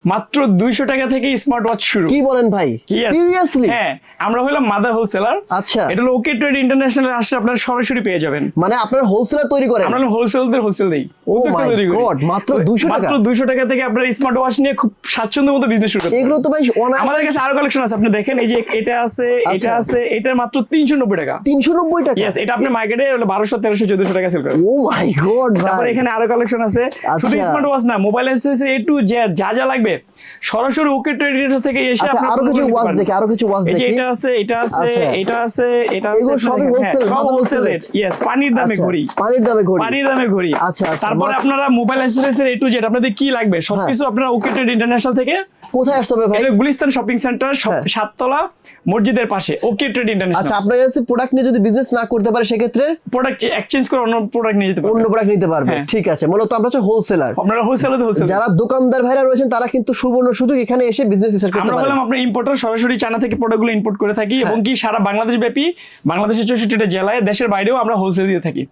মাত্র 200 টাকা থেকে স্মার্ট ওয়াচ শুরু। কি বলেন ভাই, Yes. সিরিয়াসলি? হ্যাঁ, আমরা হলাম মাদার হোলসেলার। আচ্ছা, এটা হলো ওকে ট্রেড ইন্টারন্যাশনাল, আসলে আপনারা সরাসরি পেয়ে যাবেন। মানে আপনার হোলসেলার তৈরি করেন? আমরা হোলসেলদের হোলসেল দেই। ও প্রত্যেকটা মাই তৈরি করি। গড, মাত্র 200 টাকা? মাত্র 200 টাকা থেকে আপনারা স্মার্ট ওয়াচ নিয়ে খুব স্বাচ্ছন্দ্যের মতো বিজনেস শুরু করতে এগুলো পারেন। তো ভাই আমাদের কাছে আরো কালেকশন আছে, আপনি দেখেন এই যে এটা আছে, এটা আছে, এটা মাত্র 390 টাকা। 390 টাকা? ইয়েস, এটা আপনি মার্কেটে 1200 1300 1400 টাকা সেল করেন। ও মাই গড তারপর ভাই, এখানে আরো কালেকশন আছে, শুধু আচ্ছা। স্মার্ট ওয়াচ না, mobile accessory A to Z যা যা লাগবে সরাসরি ওকে ট্রেড থেকে এসে আচ্ছা, আপনি আরো কিছু ওয়াচ দেখি, আরো কিছু ওয়াচ এই যে দেখি। এটা আছে, এটা আছে, আচ্ছা। এটা আছে, এটা আছে, এগুলো সবই wholesale, সব mother wholesale wholesale rate. Yes, পানির দামে আচ্ছা, ঘড়ি, পানির দামে ঘড়ি। পানির দামে ঘড়ি। আচ্ছা, আচ্ছা, তারপরে আপনারা mobile accessories A to Z আপনাদের কি লাগবে সবকিছু আপনারা ওকে ট্রেড ইন্টারন্যাশনাল থেকে। কোথায় আসতে হবে ভাই? এটা গুলিস্তান শপিং সেন্টার, হ্যাঁ। 7তলা মসজিদের পাশে ওকে ট্রেড আচ্ছা, ইন্টারন্যাশনাল। আপনার কাছে প্রোডাক্ট নিয়ে যদি বিজনেস না করতে পারে সেক্ষেত্রে প্রোডাক্ট এক্সচেঞ্জ করে অন্য প্রোডাক্ট নিয়ে যেতে অন্য পারবেন। প্রোডাক্ট নিতে পারবে। হ্যাঁ। ঠিক আছে, মূলত আমরা হচ্ছে হোলসেলার। আপনারা হোলসেলার যারা দোকানদার ভাইরা রয়েছেন তারা কিন্তু সুবর্ণ সুযোগ, এখানে এসে বিজনেস স্টার্ট করতে আমরা পারেন। হলাম আপনার ইম্পোর্টার, সরাসরি চায়না থেকে প্রোডাক্টগুলো ইম্পোর্ট করে থাকি এবং কি সারা বাংলাদেশ ব্যাপী, বাংলাদেশের 64টা জেলায়, দেশের বাইরেও আমরা হোলসেল দিয়ে থাকি।